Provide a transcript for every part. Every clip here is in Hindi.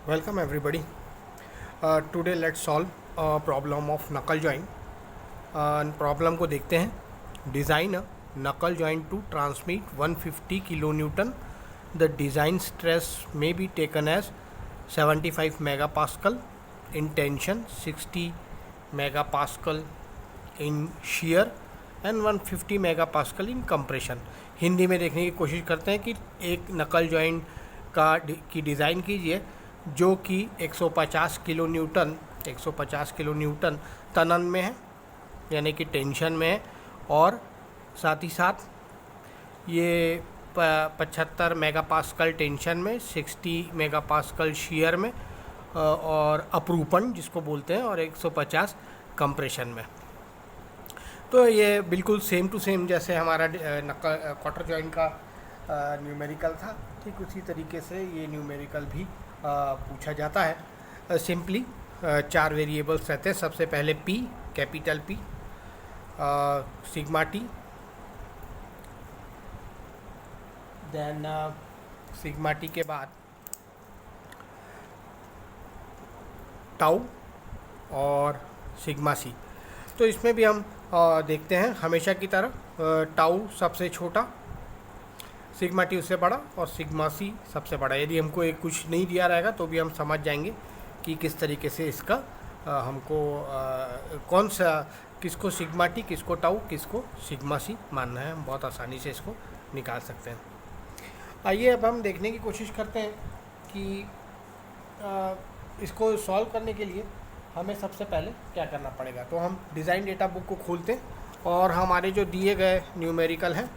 Welcome everybody. Today let's solve a problem of knuckle joint. Problem को देखते हैं. Design a knuckle joint to transmit 150 kilonewton. The design stress may be taken as 75 megapascal in tension, 60 megapascal in shear and 150 megapascal in compression. Hindi में देखने की कोशिश करते हैं कि एक नकल जॉइंट की डिज़ाइन कीजिए जो कि 150 किलो न्यूटन तनन में है, यानी कि टेंशन में है, और साथ ही साथ ये 75 मेगापास्कल टेंशन में, 60 मेगापास्कल शियर में और अपरूपण जिसको बोलते हैं, और 150 कंप्रेशन में. तो ये बिल्कुल सेम टू सेम जैसे हमारा क्वार्टर जॉइंट का न्यूमेरिकल था, ठीक उसी तरीके से ये न्यूमेरिकल भी पूछा जाता है. सिंपली 4 वेरिएबल्स रहते हैं. सबसे पहले P, capital P, sigma T, then sigma T के बाद टाउ और सिग्मा C. तो इसमें भी हम देखते हैं हमेशा की तरह टाउ सबसे छोटा, सिग्मा टी उससे बड़ा और सिग्मा सी सबसे बड़ा. यदि हमको एक कुछ नहीं दिया रहेगा तो भी हम समझ जाएंगे कि किस तरीके से इसका हमको कौन सा, किसको सिग्मा टी, किसको टाउ, किसको सिग्मा सी मानना है. हम बहुत आसानी से इसको निकाल सकते हैं. आइए अब हम देखने की कोशिश करते हैं कि इसको सॉल्व करने के लिए हमें सबसे पहले क्या करना पड़ेगा. तो हम डिज़ाइन डेटा बुक को खोलते हैं और हमारे जो दिए गए न्यूमेरिकल हैं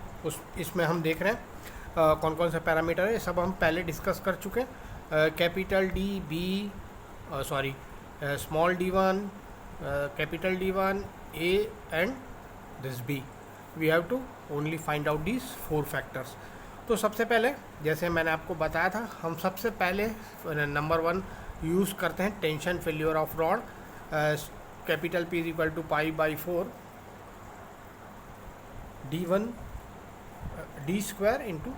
इसमें हम देख रहे हैं कौन कौन से पैरामीटर है. सब हम पहले डिस्कस कर चुके हैं. Capital D, B, sorry small d1, capital D1, A and this B. We have to only find out these 4 factors. तो सबसे पहले जैसे मैंने आपको बताया था, हम सबसे पहले नंबर 1 यूज़ करते हैं tension failure of rod. Capital P is equal to π/4 D1 D² into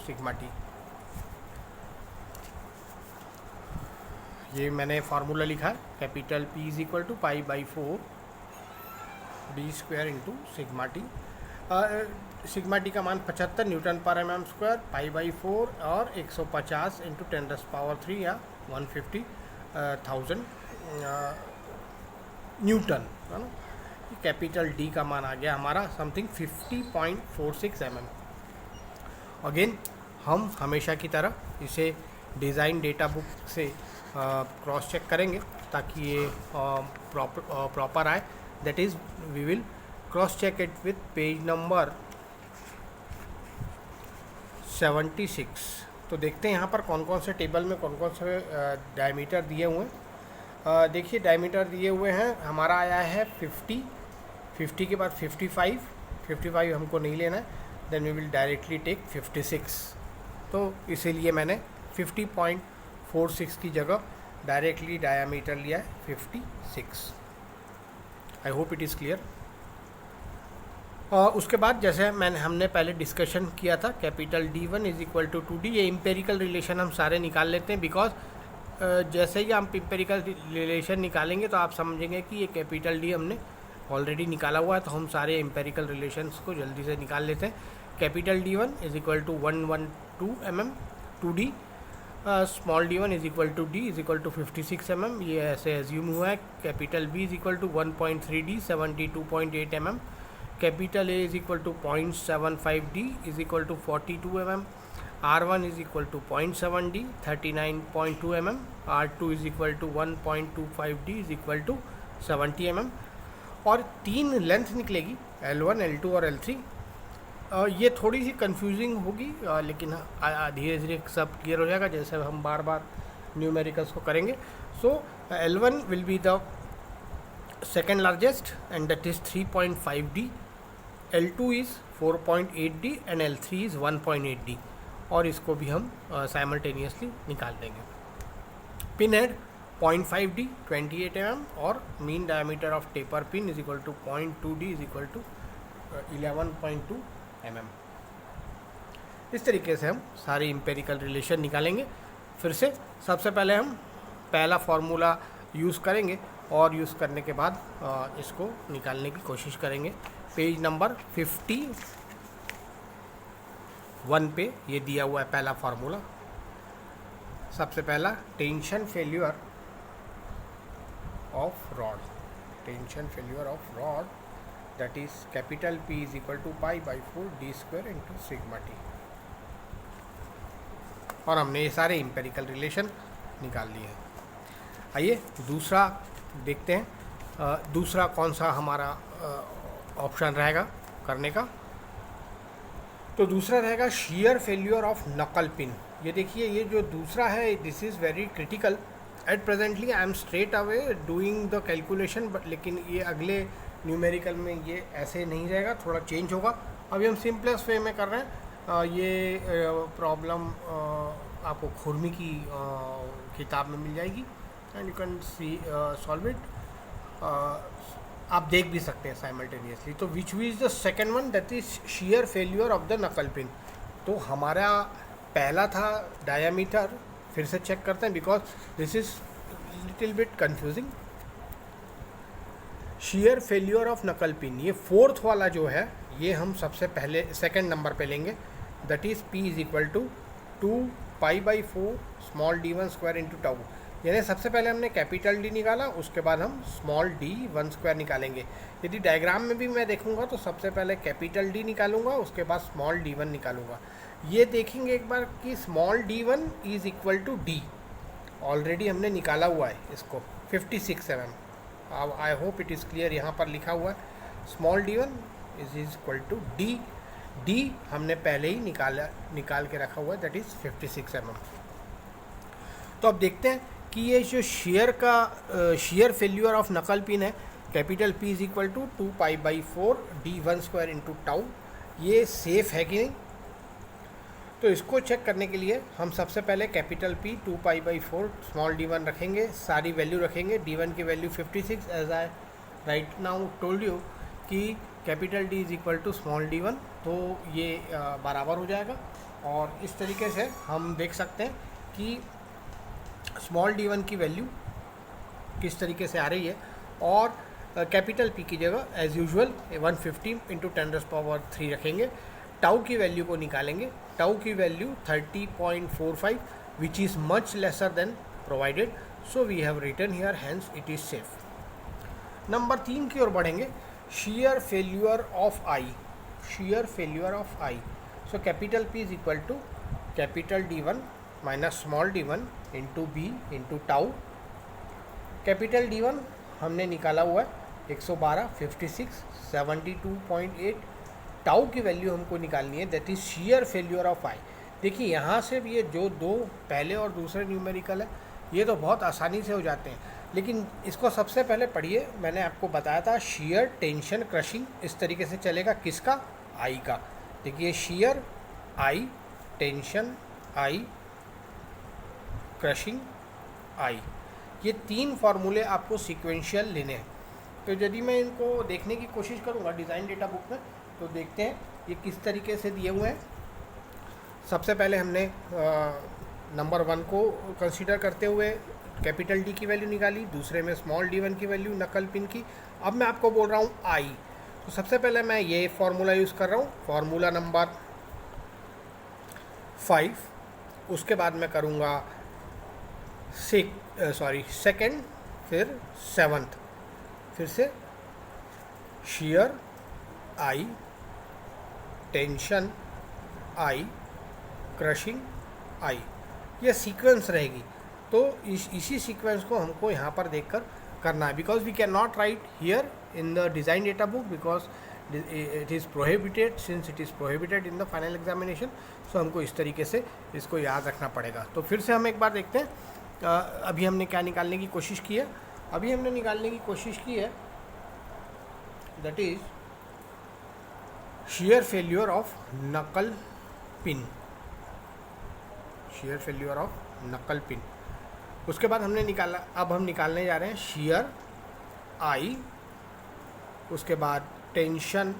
sigma T. ये मैंने फार्मूला लिखा है. Capital P is equal to π/4 D² into sigma T. Sigma T का मान 75 न्यूटन पर mm², π/4 और 150 इंटू 10⁻³ या 150,000 न्यूटन, है ना. कैपिटल डी का मान आ गया हमारा समथिंग 50.46 mm. अगेन हम हमेशा की तरह इसे डिज़ाइन डेटा बुक से क्रॉस चेक करेंगे ताकि ये प्रॉपर आए. That is we will cross check it with page number 76. तो देखते हैं यहाँ पर कौन कौन से टेबल में कौन कौन से डायमीटर दिए हुए हैं. देखिए डायमीटर दिए हुए हैं. हमारा आया है 50 के बाद 55 हमको नहीं लेना है. Then we will directly take 56. तो इसीलिए मैंने 50.46 की जगह डायरेक्टली डायमीटर लिया है 56. आई होप इट इज़ क्लियर. उसके बाद जैसे हमने पहले डिस्कशन किया था, capital D1 is equal to 2D. ये इम्पेरिकल रिलेशन हम सारे निकाल लेते हैं बिकॉज जैसे ही हम इम्पेरिकल रिलेशन निकालेंगे तो आप समझेंगे कि ये कैपिटल D हमने ऑलरेडी निकाला हुआ है. तो हम सारे इम्पेरिकल रिलेशंस को जल्दी से निकाल लेते हैं. Capital D1 is equal to 112 mm 2D. Small d1 is equal to D is equal to 56 mm. ये ऐसे एज्यूम हुआ है. Capital B is equal to 1.3D 72.8 mm. Capital A is equal to 0.75D is equal to 42 mm. R1 is equal to 0.7D 39.2 mm. R2 is equal to 1.25D is equal to 70 mm. और 3 लेंथ निकलेगी L1, L2 और L3. ये थोड़ी सी कंफ्यूजिंग होगी लेकिन धीरे धीरे सब क्लियर हो जाएगा जैसे हम बार बार न्यूमेरिकल्स को करेंगे. So L1 will be the second largest and that is 3.5D. L2 is 4.8D and L3 is 1.8D. और इसको भी हम साइमल्टेनियसली निकाल देंगे. पिन हेड 0.5D 28 mm और mean diameter of taper pin is equal to 0.2D is equal to 11.2 mm. इस तरीके से हम सारे इम्पेरिकल रिलेशन निकालेंगे. फिर से सबसे पहले हम पहला फार्मूला यूज़ करेंगे और यूज़ करने के बाद इसको निकालने की कोशिश करेंगे। पेज नंबर 51 पे ये दिया हुआ है पहला फार्मूला। सबसे पहला tension failure of rod, tension failure of rod that is capital P is equal to π/4 d² into sigma T. और हमने ये सारे इम्पेरिकल रिलेशन निकाल लिए हैं। आइए दूसरा देखते हैं। दूसरा कौन सा हमारा ऑप्शन रहेगा करने का, तो दूसरा रहेगा shear failure of knuckle pin. ये देखिए, ये जो दूसरा है this is very critical. At presently I am straight away doing the calculation, but लेकिन ये अगले न्यूमेरिकल में ये ऐसे नहीं रहेगा, थोड़ा चेंज होगा। अभी हम सिंपलेस्ट वे में कर रहे हैं। ये प्रॉब्लम आपको खुरमी की किताब में मिल जाएगी and you can see solve it. आप देख भी सकते हैं साइमल्टेनियसली। तो which is the second one that is shear failure of the नकल पिन। तो हमारा पहला था डायामीटर, फिर से चेक करते हैं because this is little bit confusing. Shear failure of knuckle pin, ये फोर्थ वाला जो है ये हम सबसे पहले सेकेंड नंबर पे लेंगे। That is P is equal to 2π/4 small d1² into tau. यानी सबसे पहले हमने कैपिटल D निकाला, उसके बाद हम स्मॉल d1² निकालेंगे। यदि डायग्राम में भी मैं देखूंगा तो सबसे पहले कैपिटल D निकालूंगा, उसके बाद स्मॉल d1 निकालूंगा। ये देखेंगे एक बार कि small d1 is equal to D, already हमने निकाला हुआ है इसको 56 mm। अब I hope it is clear, यहाँ पर लिखा हुआ है small d1 is equal to D। D हमने पहले ही निकाल के रखा हुआ है, दैट इज़ 56 mm। तो अब देखते हैं कि ये जो shear failure of knuckle pin है, capital P is equal to 2π/4 d1² into tau, ये सेफ है कि नहीं। तो इसको चेक करने के लिए हम सबसे पहले कैपिटल P 2π/4 स्मॉल d1 रखेंगे, सारी वैल्यू रखेंगे। d1 की value 56 as I right now told you कि capital D is equal to small d1, तो ये बराबर हो जाएगा। और इस तरीके से हम देख सकते हैं कि स्मॉल d1 की वैल्यू किस तरीके से आ रही है। और कैपिटल P की जगह एज यूजुअल 150 इंटू 10⁻³ रखेंगे। टाउ की वैल्यू को निकालेंगे। टाउ की value 30.45 which is much lesser than provided, so we have written here, hence it is safe. Number 3 की ओर बढ़ेंगे, shear failure of eye. Shear failure of eye, so capital P is equal to capital D1 minus small d1 into B into tau. Capital D1 हमने निकाला हुआ है 112, 56, 72.8। टाउ की वैल्यू हमको निकालनी है, that is shear failure of eye. देखिए यहाँ से भी ये जो दो पहले और दूसरे न्यूमेरिकल है ये तो बहुत आसानी से हो जाते हैं, लेकिन इसको सबसे पहले पढ़िए। मैंने आपको बताया था शीयर, टेंशन, क्रशिंग इस तरीके से चलेगा। किसका? आई का। देखिए शीयर आई, टेंशन आई, क्रशिंग आई, ये 3 फार्मूले आपको सीक्वेंशियल लेने हैं। तो यदि मैं इनको देखने की कोशिश करूँगा डिज़ाइन डेटा बुक में, तो देखते हैं ये किस तरीके से दिए हुए हैं। सबसे पहले हमने नंबर 1 को कंसीडर करते हुए कैपिटल D की वैल्यू निकाली, दूसरे में स्मॉल d1 की वैल्यू नकल पिन की। अब मैं आपको बोल रहा हूँ आई, तो सबसे पहले मैं ये फार्मूला यूज़ कर रहा हूँ, फार्मूला नंबर 5। उसके बाद मैं करूँगा सेकेंड, फिर 7th, फिर से शीयर आई, टेंशन आई, क्रशिंग आई, ये सीक्वेंस रहेगी। तो इसी सीक्वेंस को हमको यहाँ पर देखकर करना है, because we can not write here in the design data book because it is prohibited, since it is prohibited in the final examination. So हमको इस तरीके से इसको याद रखना पड़ेगा। तो फिर से हम एक बार देखते हैं अभी हमने क्या निकालने की कोशिश की है। अभी हमने निकालने की कोशिश की है that is shear failure of knuckle pin, shear failure of knuckle pin. उसके बाद हमने निकाला, अब हम निकालने जा रहे हैं शीयर आई, उसके बाद टेंशन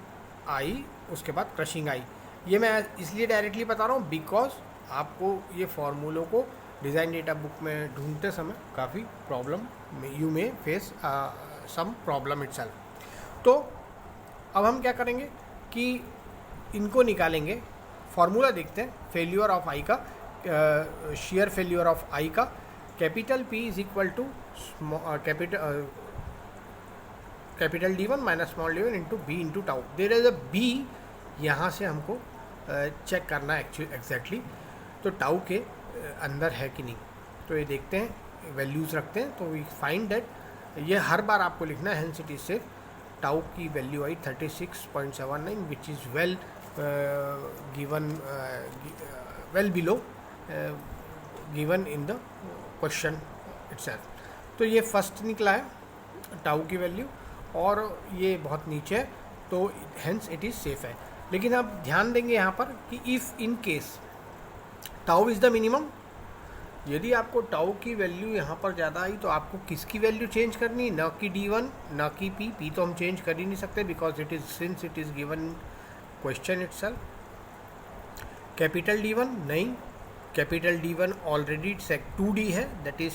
आई, उसके बाद क्रशिंग आई। ये मैं इसलिए डायरेक्टली बता रहा हूँ बिकॉज आपको ये फॉर्मूलों को डिज़ाइन डेटा बुक में ढूंढते समय काफ़ी problem you may face some problem itself. तो अब हम क्या करेंगे कि इनको निकालेंगे। फॉर्मूला देखते हैं फेल्यूर ऑफ आई का, शेयर फेल्यूर ऑफ आई का। Capital P is equal to capital D1 minus small D1 into B into tau. There is a B, यहाँ से हमको चेक करना है एग्जैक्टली तो टाउ के अंदर है कि नहीं। तो ये देखते हैं, वैल्यूज़ रखते हैं, तो वी फाइंड दैट ये हर बार आपको लिखना है। हेंस इट इज से टाउ की value I 36.79 which is well given, well below given in the question itself. तो ये फर्स्ट निकला है टाउ की वैल्यू और ये बहुत नीचे है, तो हेंस इट इज़ सेफ है। लेकिन आप ध्यान देंगे यहाँ पर कि if in case tau is the minimum, यदि आपको टाउ की वैल्यू यहाँ पर ज़्यादा आई तो आपको किसकी वैल्यू चेंज करनी, न कि D1 न कि P तो हम चेंज कर ही नहीं सकते because it is since it is given question itself. Capital D1 नहीं, कैपिटल D1 ऑलरेडी 2D है, that is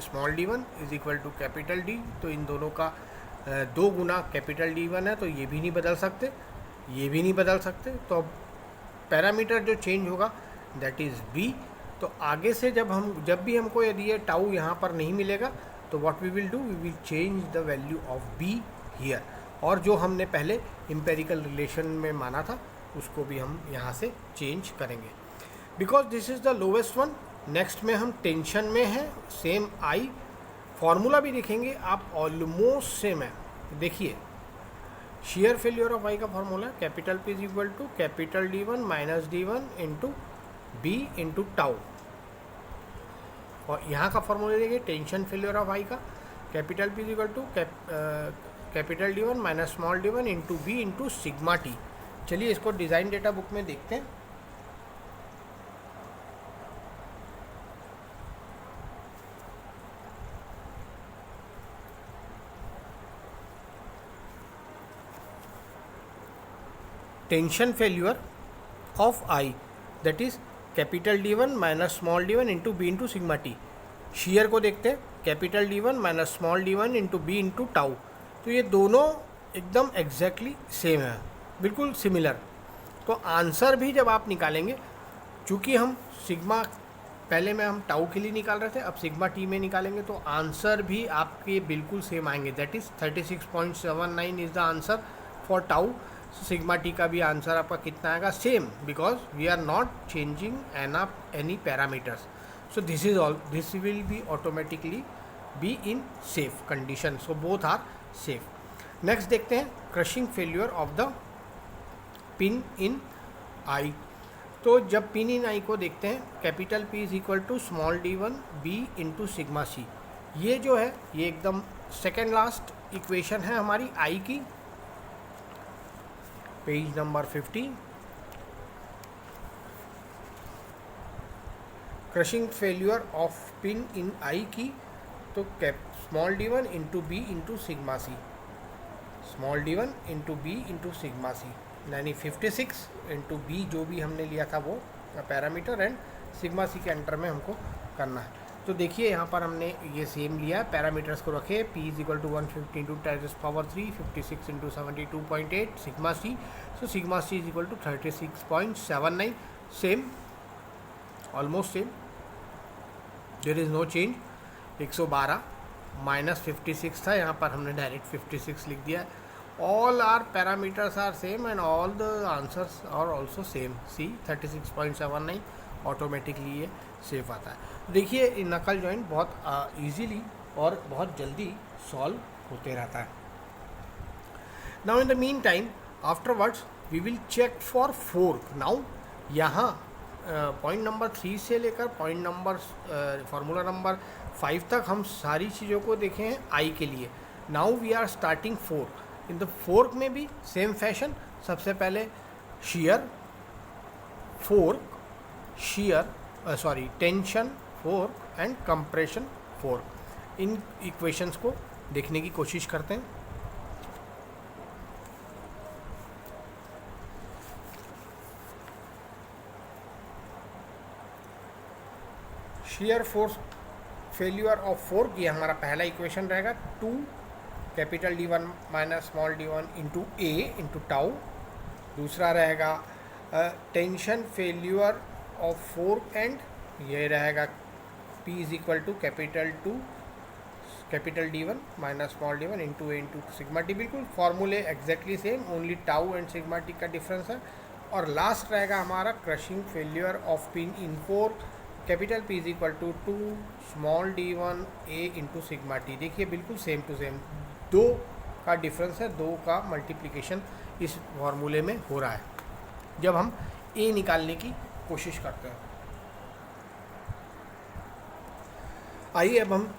small D1 is equal to capital D। तो इन दोनों का 2 गुना कैपिटल D1 है, तो ये भी नहीं बदल सकते, ये भी नहीं बदल सकते। तो अब पैरामीटर जो चेंज होगा दैट इज़ B। तो आगे से जब भी हमको यदि ये टाउ यहाँ पर नहीं मिलेगा तो what we will do, we will change the value of B here. और जो हमने पहले एम्पेरिकल रिलेशन में माना था उसको भी हम यहाँ से चेंज करेंगे because this is the lowest one. Next में हम टेंशन में है, सेम आई। फॉर्मूला भी देखेंगे आप, ऑलमोस्ट सेम है। देखिए शेयर फेल्यूर ऑफ आई का formula capital P is equal to capital D1 minus D1 into B into tau. और यहाँ का फॉर्मूला देखिए टेंशन फेल्यूर ऑफ आई का capital P is equal to capital D1 minus small D1 into B into sigma T। चलिए इसको डिज़ाइन डेटा बुक में देखते हैं। Tension failure of eye that is capital D1 minus small D1 into B into sigma T. Shear को देखते हैं capital D1 minus small D1 into B into tau. तो ये दोनों एकदम एग्जैक्टली सेम है, बिल्कुल सिमिलर। तो आंसर भी जब आप निकालेंगे, चूँकि हम सिग्मा पहले में हम टाउ के लिए निकाल रहे थे, अब सिग्मा टी में निकालेंगे तो आंसर भी आपके बिल्कुल सेम आएंगे। That is 36.79 is the answer for tau. Sigma T का भी आंसर आपका कितना आएगा, same, because we are not changing any parameters. So this is all, this will be automatically be in safe condition. So both are safe. Next देखते हैं crushing failure of the pin in eye. तो जब पिन इन आई को देखते हैं capital P is equal to small D1 B into sigma C। ये जो है ये एकदम सेकेंड लास्ट इक्वेशन है हमारी आई की, page number 50। Crushing failure of pin in eye की, तो small D1 into B into sigma C, small D1 into B into sigma C, यानी 56 इंटू बी जो भी हमने लिया था वो पैरामीटर एंड सिग्मा C के अंडर में हमको करना है। तो देखिए यहाँ पर हमने ये सेम लिया है, पैरामीटर्स को रखे, P is equal to 150 into 10⁻³ 56 into 72.8 sigma C। So sigma C is equal to 36.79, same, almost same, there is no change. 112 minus 56 था, यहाँ पर हमने डायरेक्ट 56 लिख दिया। All are parameters are same and all the answers are also same. C 36.79 automatically ये सेफ आता है। देखिए नकल जॉइंट बहुत इजीली और बहुत जल्दी सॉल्व होते रहता है। Now in the mean time afterwards we will check for fork. Now यहाँ पॉइंट नंबर 3 से लेकर पॉइंट नंबर फार्मूला नंबर 5 तक हम सारी चीज़ों को देखे हैं आई के लिए। Now we are starting fork. In the fork में भी सेम फैशन, सबसे पहले shear fork, tension fork and compression fork. इन इक्वेशंस को देखने की कोशिश करते हैं। shear force failure of fork, ये हमारा पहला इक्वेशन रहेगा 2 capital D1 minus small d1 into A into tau. दूसरा रहेगा tension failure of fork end, ये रहेगा P is equal to capital D1 minus small d1 into A into sigma T. बिल्कुल फॉर्मूले exactly same, only tau and sigma T का डिफरेंस है। और लास्ट रहेगा हमारा crushing failure of pin in fork, capital P is equal to 2 small d1 A into sigma T. देखिए बिल्कुल सेम टू सेम, दो का डिफरेंस है, दो का मल्टीप्लिकेशन इस फॉर्मूले में हो रहा है जब हम ए निकालने की कोशिश करते हैं। आइए अब हम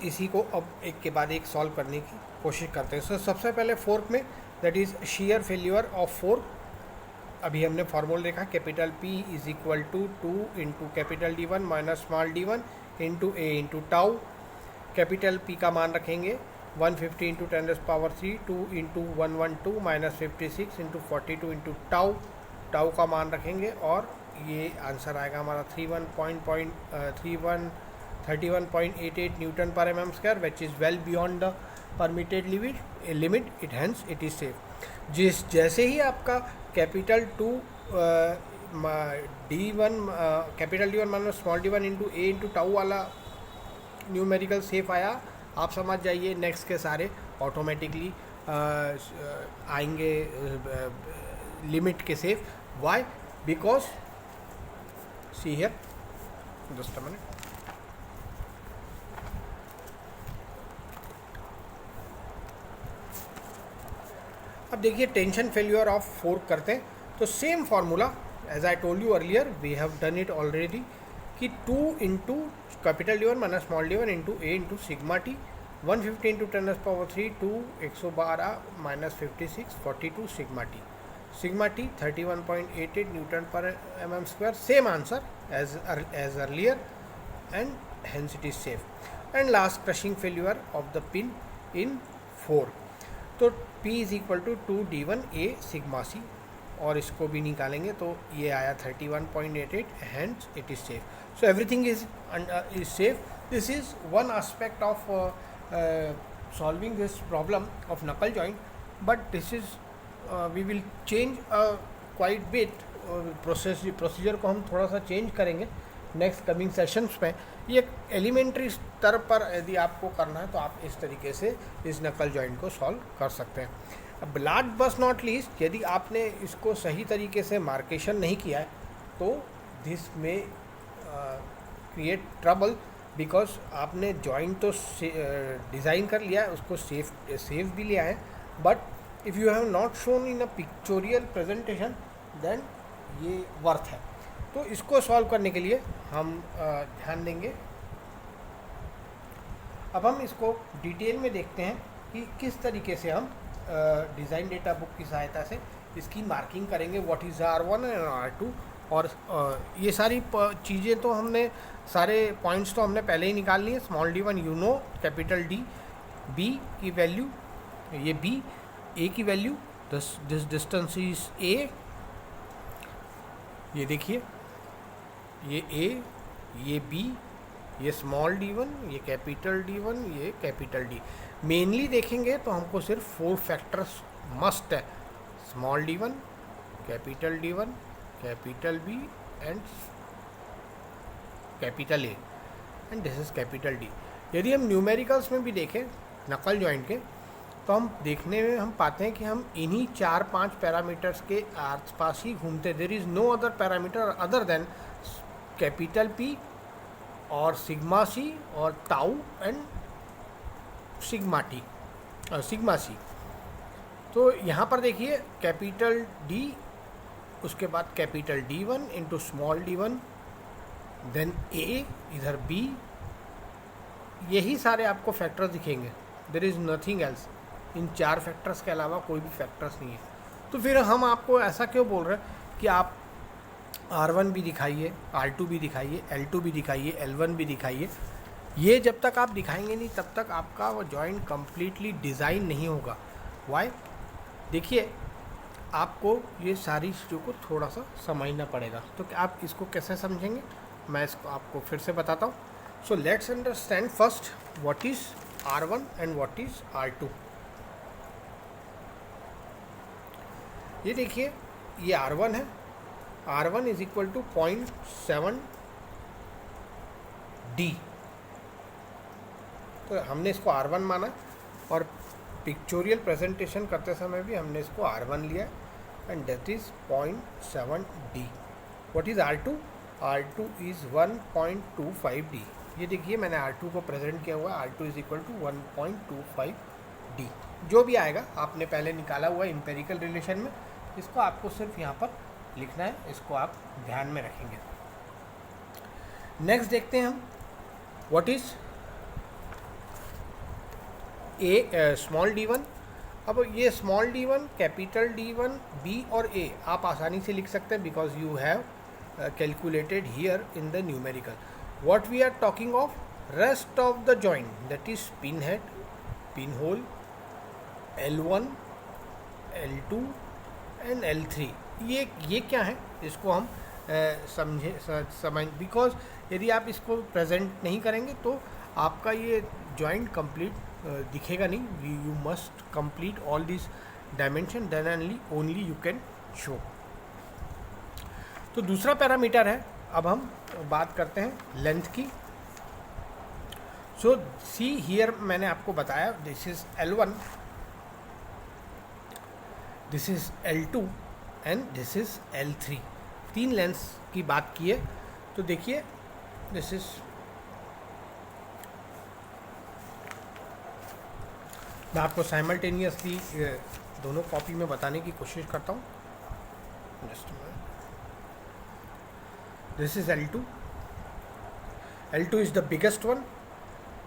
इसी को अब एक के बाद एक सॉल्व करने की कोशिश करते हैं। सो सबसे पहले फोर्क में, that is shear failure of fork, अभी हमने फॉर्मूला देखा capital P is equal to 2 into capital D1 minus small d1 into A into tau. Capital P का मान रखेंगे 150 into 10⁻3, 2 into 112 minus 56 into 42 into tau. Tau का मान रखेंगे और ये आंसर आएगा हमारा 31.88 न्यूटन पर mm square, which is well beyond the permitted limit, it hence it is safe. जैसे ही आपका capital D1 minus small d1 into A into tau वाला न्यूमेरिकल सेफ आया, आप समझ जाइए नेक्स्ट के सारे ऑटोमेटिकली आएंगे लिमिट के safe. Why? Because see here, just a minute, अब देखिए टेंशन फेल्यूर ऑफ फोर्क करते हैं तो same formula as I told you earlier, we have done it already, कि 2 into capital D1 minus small d1 into A into sigma T, 150 into 10⁻3, 2 112 minus 56 42 sigma T. Sigma T 31.88 newton पर mm square, same answer as earlier and hence it is safe. And last crushing failure of the pin in 4, तो P is equal to 2d1 A sigma C, और इसको भी निकालेंगे तो ये आया 31.88, hence it is safe. So everything is safe. This is one aspect of solving this problem of knuckle joint, but this is we will change quite bit, procedure को हम थोड़ा सा चेंज करेंगे नेक्स्ट कमिंग सेशंस में। ये एलिमेंट्री स्तर पर यदि आपको करना है तो आप इस तरीके से इस नकल जॉइंट को सॉल्व कर सकते हैं। अब लास्ट बट नॉट लीस्ट, यदि आपने इसको सही तरीके से मार्केशन नहीं किया है तो दिस में क्रिएट ट्रबल, बिकॉज आपने जॉइंट तो डिज़ाइन कर लिया है, उसको सेफ भी लिया है, but if you have not shown in a pictorial presentation then ये वर्थ है। तो इसको सॉल्व करने के लिए हम ध्यान देंगे। अब हम इसको डिटेल में देखते हैं कि किस तरीके से हम डिज़ाइन डेटा बुक की सहायता से इसकी मार्किंग करेंगे, what is R1 and R2। और ये सारी चीज़ें तो हमने, सारे पॉइंट्स तो हमने पहले ही निकाल लिए। Small d1 you know, capital D, B की वैल्यू, ये B, A की value, this distance is A, ये देखिए ये A, ये B, ये स्मॉल d1, ये कैपिटल D1, ये कैपिटल D। मेनली देखेंगे तो हमको सिर्फ 4 फैक्टर्स मस्ट है, small d1, capital D1, capital B and capital A, and this is capital D। यदि हम न्यूमेरिकल्स में भी देखें नकल जॉइंट के, तो हम देखने में हम पाते हैं कि हम इन्हीं 4-5 पैरामीटर्स के आसपास ही घूमते। There is no other parameter other than capital P और सिग्मा C और tau and sigma T, sigma C। तो यहाँ पर देखिए कैपिटल D, उसके बाद capital D1 into small d1, then A, इधर B, यही सारे आपको फैक्टर्स दिखेंगे। There is nothing else, in 4 factors के अलावा कोई भी फैक्टर्स नहीं है। तो फिर हम आपको ऐसा क्यों बोल रहे हैं कि आप R1 भी दिखाइए, R2 भी दिखाइए, L2 भी दिखाइए, L1 भी दिखाइए। ये जब तक आप दिखाएंगे नहीं तब तक आपका वो जॉइंट कम्प्लीटली डिज़ाइन नहीं होगा। वाई? देखिए आपको ये सारी चीज़ों को थोड़ा सा समझना पड़ेगा। तो आप इसको कैसे समझेंगे? मैं इसको आपको फिर से बताता हूँ. So let's understand first what is R1 and what is R2. ये देखिए, ये R1 है. R1 is equal to 0.7 D. तो हमने इसको R1 माना और पिक्चोरियल प्रेजेंटेशन करते समय भी हमने इसको R1 लिया and that is 0.7 D. What is R2? R2 is 1.25 D. ये देखिए मैंने R2 को प्रेजेंट किया हुआ है. R2 is equal to 1.25 D. जो भी आएगा आपने पहले निकाला हुआ एम्पेरिकल रिलेशन में, इसको आपको सिर्फ यहाँ पर लिखना है. इसको आप ध्यान में रखेंगे. नेक्स्ट देखते हैं हम व्हाट इज स्मॉल d1. अब ये small d1, capital D1, B और A आप आसानी से लिख सकते हैं because you have calculated here in the numerical. What we are talking of, rest of the joint that is pin head, pin hole, L1, L2 and L3. ये क्या है, इसको हम समझ बिकॉज यदि आप इसको प्रेजेंट नहीं करेंगे तो आपका ये जॉइंट कंप्लीट दिखेगा नहीं. You must complete all this dimension then only you can show. तो दूसरा पैरामीटर है. अब हम बात करते हैं लेंथ की. सो सी हियर मैंने आपको बताया this is L1, this is L2 and this is L3. 3 lens की बात की है. तो देखिए दिस इज, मैं आपको साइमल्टेनियसली दोनों कॉपी में बताने की कोशिश करता हूँ. This is L2. L2 is the biggest one.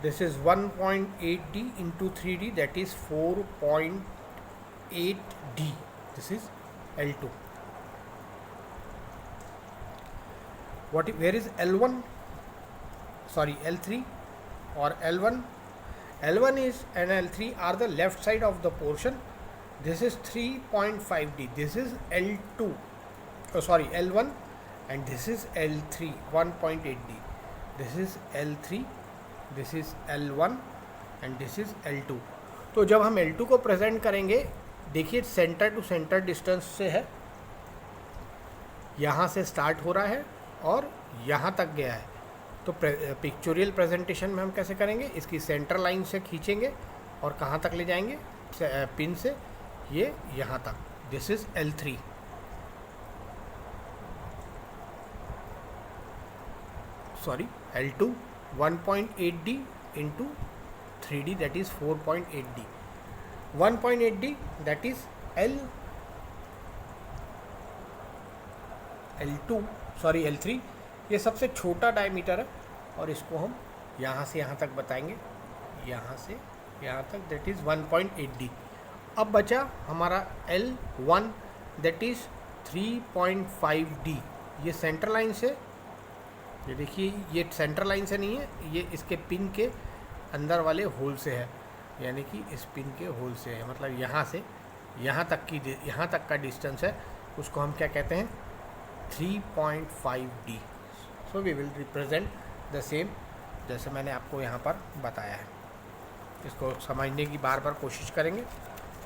This is 1.8D into 3D, that is 4.8D. This is L2. Where is L1? Sorry, L3 or L1. L1 is and L3 are the left side of the portion. This is 3.5D. This is L2. L1, and this is L3, 1.8D. This is L3, this is L1 and this is L2. तो जब हम L2 को प्रेजेंट करेंगे, देखिए सेंटर टू सेंटर डिस्टेंस से है, यहाँ से स्टार्ट हो रहा है और यहाँ तक गया है. तो पिक्चोरियल प्रेजेंटेशन में हम कैसे करेंगे, इसकी सेंटर लाइन से खींचेंगे और कहाँ तक ले जाएंगे, पिन से ये यहाँ तक. This is L3. Sorry, L2 1.8D into 3D, that is 4.8D. 1.8D that is L3. ये सबसे छोटा डायमीटर है और इसको हम यहाँ से यहाँ तक बताएंगे, यहाँ से यहाँ तक, that is 1.8D. अब बचा हमारा L1 that is 3.5D. ये सेंटर लाइन से, ये देखिए ये सेंटर लाइन से नहीं है, ये इसके पिन के अंदर वाले होल से है, यानी कि इस पिन के होल से है. मतलब यहाँ से यहाँ तक का डिस्टेंस है, उसको हम क्या कहते हैं, 3.5D. So we will represent the same जैसे मैंने आपको यहाँ पर बताया है. इसको समझने की बार बार कोशिश करेंगे.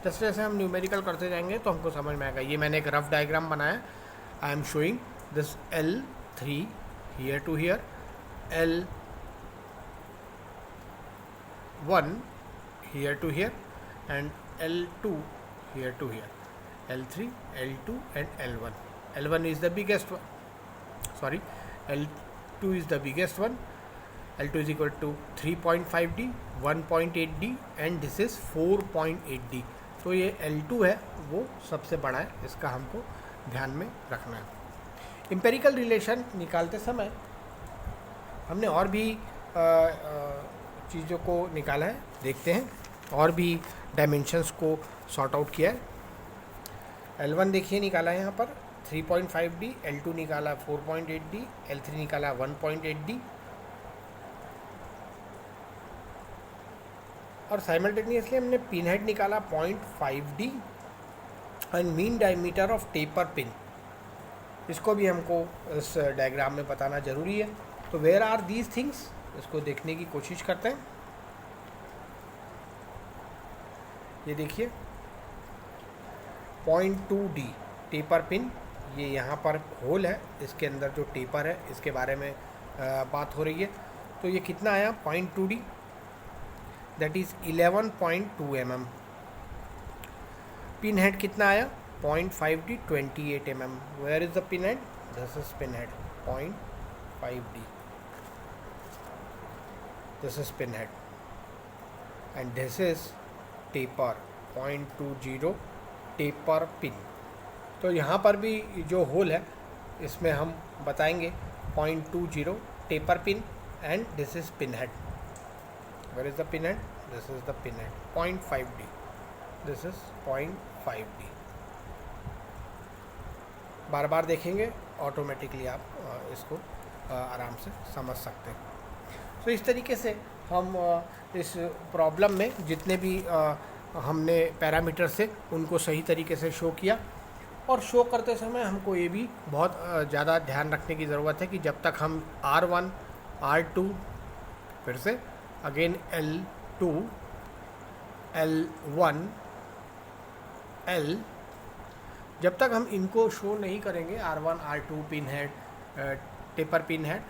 जैसे जैसे हम न्यूमेरिकल करते जाएंगे तो हमको समझ में आएगा. ये मैंने एक रफ डायग्राम बनाया. I am showing this L3 here to here, L1 here to here and L2 here to here. L3, L2 and L1. L1 is the biggest one. Sorry, L2 is the biggest one. L2 is equal to 3.5D, 1.8D and this is 4.8D. तो ये L2 है वो सबसे बड़ा है, इसका हमको ध्यान में रखना है. एम्पेरिकल रिलेशन निकालते समय हमने और भी चीज़ों को निकाला है. देखते हैं, और भी डायमेंशंस को सॉर्ट आउट किया है. L1 देखिए निकाला है यहाँ पर 3.5D, L2 निकाला 4.8D, L3 निकाला 1.8D और साइमल्टेनियसली हमने पिन हेड निकाला 0.5D and mean diameter of taper pin. इसको भी हमको इस डायग्राम में बताना ज़रूरी है. तो वेयर आर दीज थिंग्स, इसको देखने की कोशिश करते हैं। ये देखिए 0.2D टेपर पिन, ये यहाँ पर होल है, इसके अंदर जो टेपर है इसके बारे में बात हो रही है। तो ये कितना आया 0.2D, that is 11.2 mm। Pin head कितना आया 0.5D 28 mm। Where is the pin head, this is pin head 0.5D, this is pin head and this is taper 0.20 taper pin. तो यहाँ पर भी जो होल है इसमें हम बताएंगे 0.20 taper pin and this is pin head. Where is the pin head, this is the pin head 0.5D, this is 0.5D। बार बार देखेंगे ऑटोमेटिकली आप इसको आराम से समझ सकते हैं। तो इस तरीके से हम इस प्रॉब्लम में जितने भी हमने पैरामीटर से उनको सही तरीके से शो किया। और शो करते समय हमको ये भी बहुत ज़्यादा ध्यान रखने की ज़रूरत है कि जब तक हम R1, R2, फिर से अगेन L2, L1, L, जब तक हम इनको शो नहीं करेंगे R1, R2 pin head, taper pin head,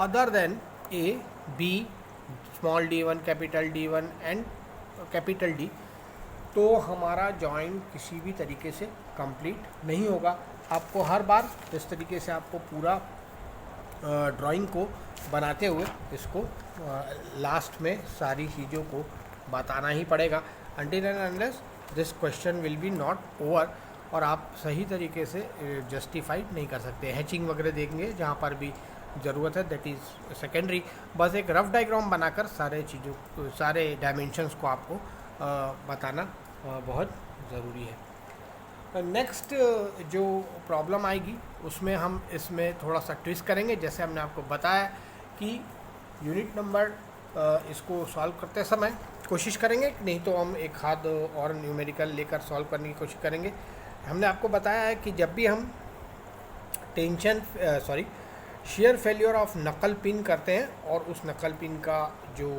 other than A, B, small d1, capital D1 and capital D, तो हमारा जॉइंट किसी भी तरीके से कंप्लीट नहीं होगा। आपको हर बार इस तरीके से आपको पूरा ड्राइंग को बनाते हुए इसको लास्ट में सारी चीज़ों को बताना ही पड़ेगा, until and unless this question will be not over, और आप सही तरीके से जस्टिफाइड नहीं कर सकते। हैचिंग वगैरह देखेंगे जहाँ पर भी ज़रूरत है, दैट इज़ सेकेंडरी। बस एक रफ डायग्राम बनाकर सारे डायमेंशंस को आपको बताना बहुत ज़रूरी है। नेक्स्ट जो प्रॉब्लम आएगी उसमें हम इसमें थोड़ा सा ट्विस्ट करेंगे। जैसे हमने आपको बताया कि यूनिट नंबर इसको सॉल्व करते समय कोशिश करेंगे, नहीं तो हम एक हाथ और न्यूमेरिकल लेकर सॉल्व करने की कोशिश करेंगे। हमने आपको बताया है कि जब भी हम share failure of knuckle pin करते हैं और उस नकल पिन का जो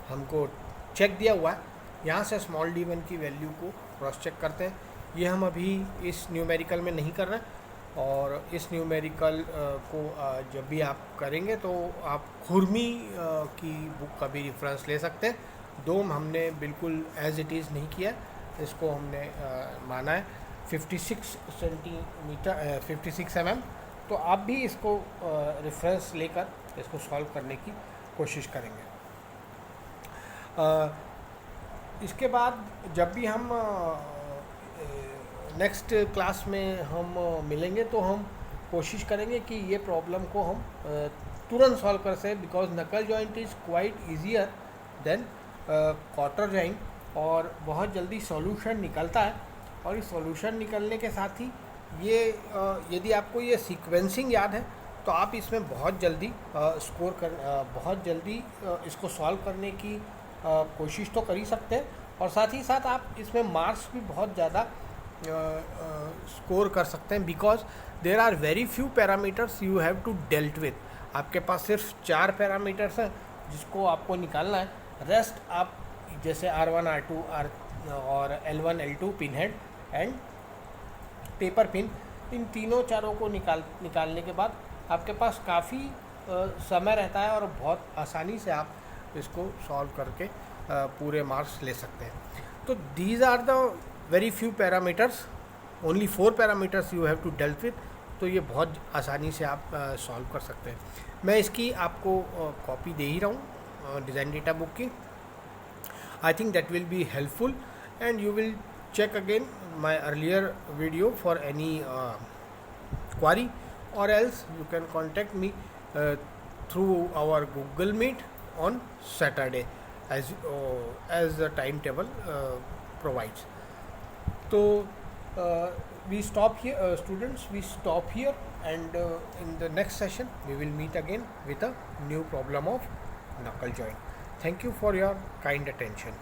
हमको चेक दिया हुआ है, यहाँ से स्मॉल d1 की वैल्यू को क्रॉस चेक करते हैं। ये हम अभी इस न्यूमेरिकल में नहीं कर रहे हैं, और इस न्यूमेरिकल को जब भी आप करेंगे तो आप खुरमी की बुक का भी रेफरेंस ले सकते हैं। डोम हमने बिल्कुल एज इट इज़ नहीं किया, इसको हमने माना है 56 सेंटीमीटर 56 mm। तो आप भी इसको रेफरेंस लेकर इसको सॉल्व करने की कोशिश करेंगे। इसके बाद जब भी हम नेक्स्ट क्लास में हम मिलेंगे तो हम कोशिश करेंगे कि ये प्रॉब्लम को हम तुरंत सॉल्व कर सकें, बिकॉज नकल joint is quite easier than quarter joint, और बहुत जल्दी सॉल्यूशन निकलता है। और इस सॉल्यूशन निकलने के साथ ही ये यदि आपको ये सीक्वेंसिंग याद है तो आप इसमें बहुत जल्दी बहुत जल्दी इसको सॉल्व करने की कोशिश तो कर ही सकते हैं, और साथ ही साथ आप इसमें मार्क्स भी बहुत ज़्यादा स्कोर कर सकते हैं, because there are very few parameters you have to dealt with. आपके पास सिर्फ 4 पैरामीटर्स हैं जिसको आपको निकालना है। रेस्ट आप जैसे R1, R2 और L1, L2 pin head and taper pin, इन तीनों चारों को निकालने के बाद आपके पास काफ़ी समय रहता है और बहुत आसानी से आप इसको सॉल्व करके पूरे मार्क्स ले सकते हैं। तो these are the very few parameters, only 4 parameters you have to dealt with. तो ये बहुत आसानी से आप सॉल्व कर सकते हैं। मैं इसकी आपको कॉपी दे ही रहा हूँ डिज़ाइन डेटा बुक की। I think that will be helpful, and you will check again my earlier video for any query, or else you can contact me through our Google Meet on Saturday as the timetable provides. So we stop here, students, we stop here, and in the next session we will meet again with a new problem of knuckle joint. Thank you for your kind attention.